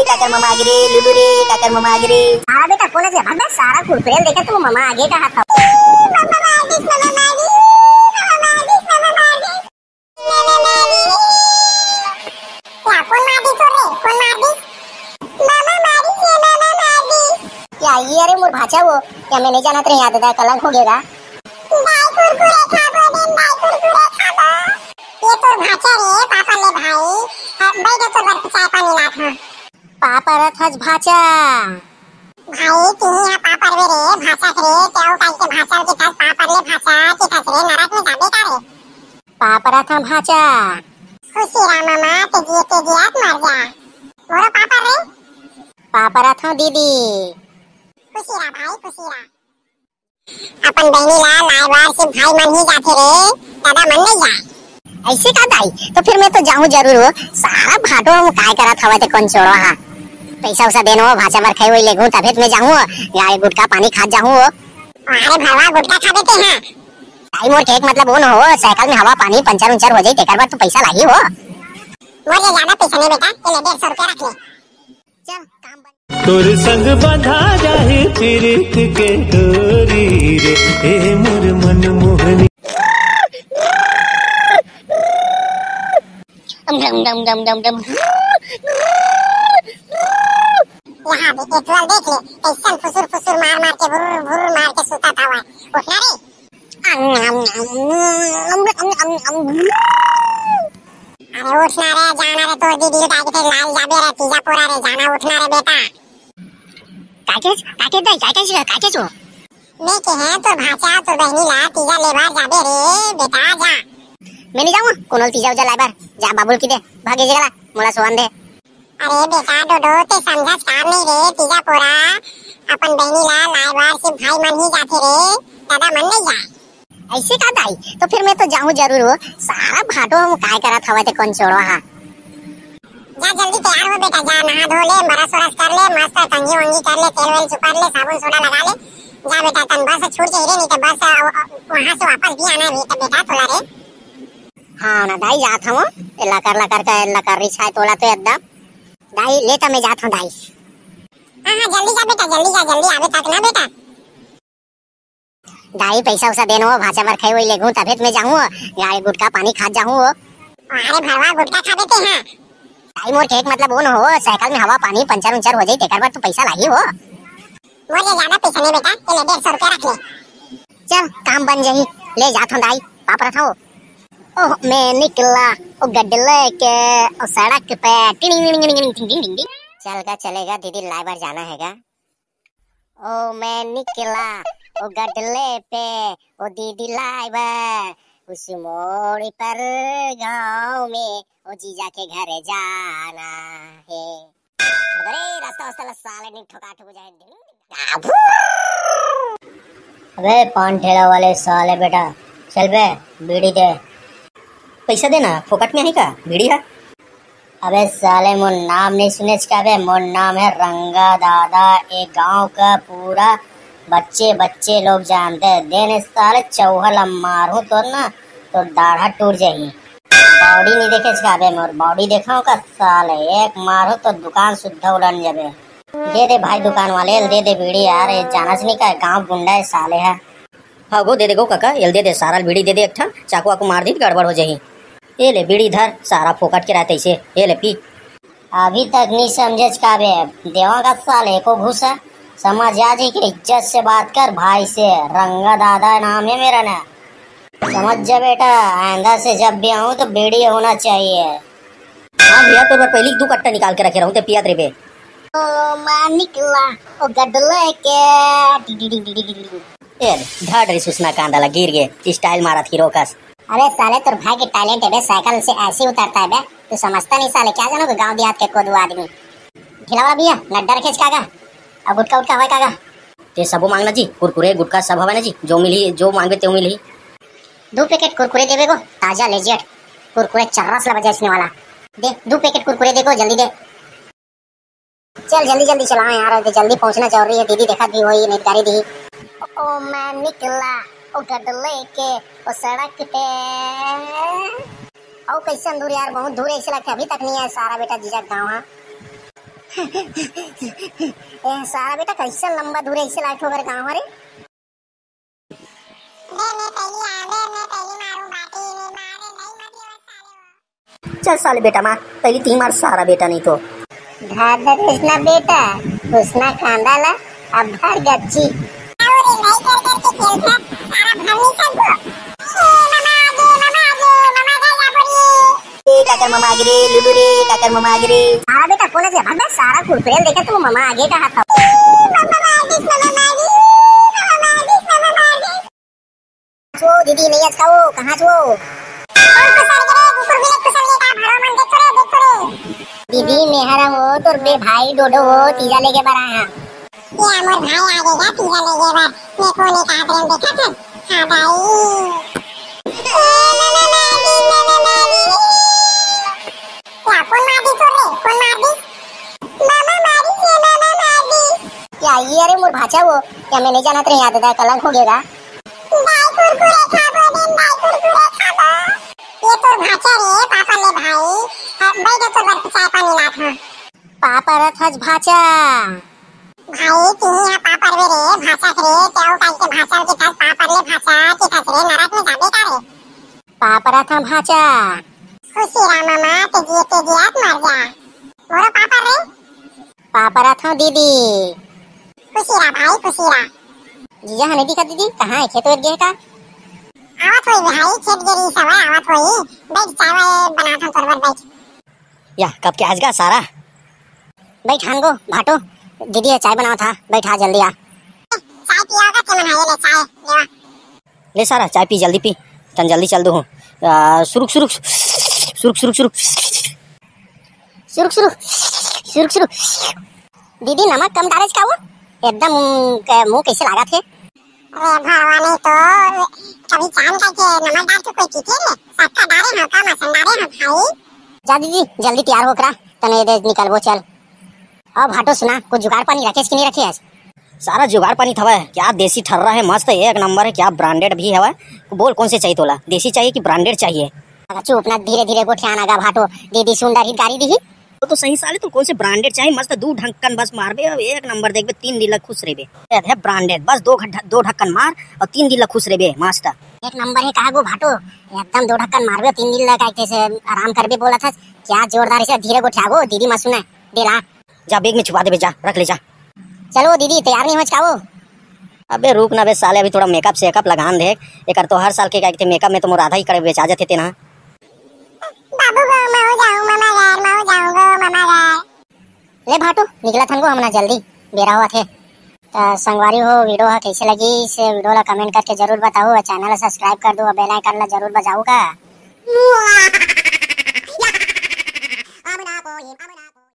काकर मामा आगे रे, लुलू रे काकर मामा आगे रे। हाँ बेटा कौन है भाग सारा कुरकुरे देखा तो मामा आगे का हाथ क्या ये अरे मोर भाचा वो क्या मैं नहीं जाना तेरे याद है कलंक हो गएगा। पापा रथज भाचा भाई तिनिया पापर वे रे भाषा रे केउ काई के भाषा के थास पापर ले भाषा के थास रे नरक में जाबे का रे पापा रथा भाचा खुशी राम मामा तेजियात मर जा मोर पापर रे पापा रथा दीदी खुशी रा भाई खुशी रा अपन बहनी ला लाइवार से भाई मन ही जाथे रे दादा मन नहीं जा ऐसे का दाई तो फिर मैं तो जाऊं जरूर हो सारा भाटो में काय करा था ते कौन छोड़ो हां पैसा उसा देनो भाषा मार खाई हुई लेगू तबेत में जाऊं गाय गुटका पानी खा जाऊं। अरे भरवा गुटका खा देते हैं टाइम और केक मतलब वो न हो साइकिल में हवा पानी पंचर उंचर हो जाए तेकर बाद तो पैसा लागी हो। मोर ज्यादा पैसा नहीं बेटा ये ले 150 रुपया रख ले चल काम बन तोर संग बंधा जाए प्रीत के डोरी रे ए मोर मन मोहनी डम डम डम डम डम यहाँ भी एक बार देख ले कैसन फुसुर फुसुर मार मार के भुर भुर मार के सुता था वह उठना रे अरे उठना रे जाना रे तोर दीदी का के लाल जाबे रे तीजा पूरा रे जाना उठना रे बेटा काके दई काके जो मैं के है तो भाचा तो बहनी ला तीजा लेबार जाबे रे बेटा जा मैं नहीं जाऊं कोनल तीजा उजा लाइबार जा बाबुल की दे भागे जगला मोला सोन दे। अरे बेटा डोडो ते समझस काम नहीं रे तीजा पूरा अपन बहनी ला लाइबार से भाई मन ही जाथे रे दादा मन नहीं जा ऐसे का दाई तो फिर मैं तो जाऊं जरूर हो सारा भाटो में काय करा था ते कौन छोड़ो हां जा जल्दी तैयार हो बेटा जा नहा धो ले बरस वरस कर ले मस्त कंघी वंगी कर ले तेल वेल सुपार ले साबुन सोडा लगा ले जा बेटा तन बस छूट जाए रे नहीं तो बस वहां से वापस भी आना है बेटा तोला रे हाँ ना दाई जात हूं लकर रिछाय तोला तो एकदम दाई लेता मैं जात हूं दाई। हां जल्दी जा बेटा जल्दी आवे तक ना बेटा दाई पैसा उसा देनो भाषा मार खाई हुई लेगू तबेत में जाऊं गाय गुटका पानी खा जाऊं। अरे भरवा गुटका खा देते हैं दाई मोर केक मतलब वो न हो साइकिल में हवा पानी पंचर उंचर हो जाए तेकर बाद तो पैसा लागी हो। मोर ज्यादा पैसा नहीं बेटा ये ले 150 रुपया रख ले चल काम बन जाही ले जात हूं दाई पाप रखा ओह मैं निकला ओ गड्ढे लेके ओ सड़क पे टिंग चलेगा दीदी लाइवर जाना हैगा। ओ मैं निकला ओ गड्ढे पे ओ दीदी लाइवर उस मोड़ पर गांव में ओ जीजा के घर जाना है। अरे रास्ता साले नहीं ठोका ठोक जाए। अबे पान ठेला वाले साले बेटा चल बे बीड़ी दे पैसा देना फोकट में है का बीड़ी है। अबे साले मोर नाम नहीं सुने का बे मोर नाम है रंगा दादा एक गांव का पूरा बच्चे लोग जानते हैं देने साले चौहल मारू तो ना तो दाढ़ा टूट जाएगी। बॉडी नहीं देखे का बे मोर बॉडी देखा का साले एक मारो तो दुकान शुद्ध उड़न जाबे। दे भाई दुकान वाले दे बीड़ी यार जाना नहीं का गाँव गुंडा है साले है। हाँ वो दे गो काका एल दे सारा बीड़ी दे एक ठा चाकू वाकू मार दी गड़बड़ हो जाही। ये ले बीड़ी धर सारा फोकट के रहते इसे ये ले पी। अभी तक नहीं समझे का बे देवा का साले को घुसा समझ आ जाए कि इज्जत से बात कर भाई से रंगा दादा नाम है मेरा ना समझ जा बेटा आइंदा से जब भी आऊँ तो बीड़ी होना चाहिए। हाँ भैया तो मैं पहले 2 कट्टा निकाल के रखे रहूँ तो पिया तेरे पे। ओ मैं निकला ओ गड्ढे के धड़ रे सुसना कांदा गिर गए स्टाइल मारा थी रोकस। अरे साले तेरे भाई के टैलेंट है बे साइकिल से ऐसे उतरता है बे तू समझता नहीं साले क्या जानो गांव देहात के कोदू आदमी खिलावा भैया नड्डा रखेज कागा अब गुटका उटका होय कागा ते सबो मांगना जी कुरकुरे गुटका सब हवे ना जी जो मिली जो मांगे ते मिली 2 पैकेट कुरकुरे देवे को ताजा लेजेट कुरकुरे चर्रस ला बजासने वाला दे 2 पैकेट कुरकुरे देखो जल्दी दे। चल जल्दी चला यार जल्दी पहुंचना चाह रही है दीदी देखा भी वही नहीं गाड़ी दी। ओ मैं निकला ओ गड्ढे के ओ सड़क पे ओ कैसे दूर यार बहुत दूर ऐसे लगता अभी तक नहीं है सारा बेटा जीजा गाँव है। सारा बेटा कैसे लंबा दूर ऐसे लाइट होकर गाँव हमारे। चल साले बेटा मार पहली 3 मार सारा बेटा नहीं तो धाधर कृष्णा बेटा हुस्ना कांदाला अब भर गच्ची काकर मामा आगे रे लुलू रे काकर मामा आगे रे। हाँ बेटा कौन है भाग सारा कुरकुरे देखा तुम मामा आगे का हाथ छो दीदी नहीं खाओ कहाँ छो दीदी मेहरा हो तोर बे भाई डोडो हो तीजा लेके बर आया ये मोर भाई आ गया तीजा लेके बर मैं कोने का ट्रेन देखा था हां भाई क्या ये अरे मोर भाचा वो क्या मैं नहीं जाना तेरे याद है कलंक हो गएगा ये तो भाचा रे पापा ले भाई भाई तो बर चाय पानी ला था पापा रथज भाचा भाई तिनिया पापा रे भाचा रे क्या काई के भाचा के पास पापा ले भाचा के पास रे नरक में जाबे का रे पापा रथा भाचा खुशी राम मामा तेजियात मर जा मोरा पापा रे पापा रथा दीदी खुशीरा भाई खुशीरा जीजा हने दिखा दीदी कहाँ है खेत गए का आवत होई भाई खेत गेरी सब आवत होई बैठ चाय बना था तोर बैठ या कब के आज का सारा बैठ हांगो भाटो दीदी चाय बनाओ था बैठा जल्दी आ चाय पियागा के मन है ले चाय लेवा ले सारा चाय पी जल्दी पी तन जल्दी चल दो सुरुक सुरुक सुरुक सुरुक सुरुक सुरुक सुरुक सुरुक दीदी नमक कम डाले का वो एकदम मुंह कैसे लगा थे अरे भगवान तो कभी चांद का के नमक डाल के कोई पीते ले सबका डाले ना का मसन डाले ना भाई जा दीदी जल्दी तैयार होकर तने दे निकल वो चल अब भाटो सुना कुछ जुगाड़ पानी रखे कि नहीं रखे आज सारा जुगाड़ पानी थवा है क्या देसी ठर्रा है मस्त है एक नंबर है क्या ब्रांडेड भी है बोल कौन से चाहिए तोला देसी चाहिए कि ब्रांडेड चाहिए चुप ना धीरे धीरे गोठियान आगा भाटो दीदी सुंदर ही गाड़ी दी तो सही साले तू कौन से ब्रांडेड चाहिए मस्त 2 ढक्कन बस मार बे एक नंबर देख बे 3 दिन लग खुश रहे बे है ब्रांडेड बस 2 ढक्कन मार और 3 दिन लग खुश रहे बे मस्त एक नंबर है कहा गो भाटो एकदम 2 ढक्कन मार बे 3 दिन लग कैसे आराम कर बे बोला था क्या जोरदार से धीरे गोठिया गो दीदी मत सुना देला जा बैग में छुपा दे बे जा रख ले जा चलो दीदी तैयार नहीं हो चाहो अबे रुक ना बे साले अभी थोड़ा मेकअप सेकअप लगान दे एक तो हर साल के क्या थे मेकअप में तो आधा ही करे बेचा जाते थे ना बाबू गो मैं जाऊं मामा घर ले भाटो निकला थन को हमना जल्दी बेरा हुआ थे संगवारी हो वीडियो है कैसे लगी इस वीडियो ला कमेंट करके जरूर बताओ चैनल ला सब्सक्राइब कर दो बेल आइकन ला जरूर बजाओ का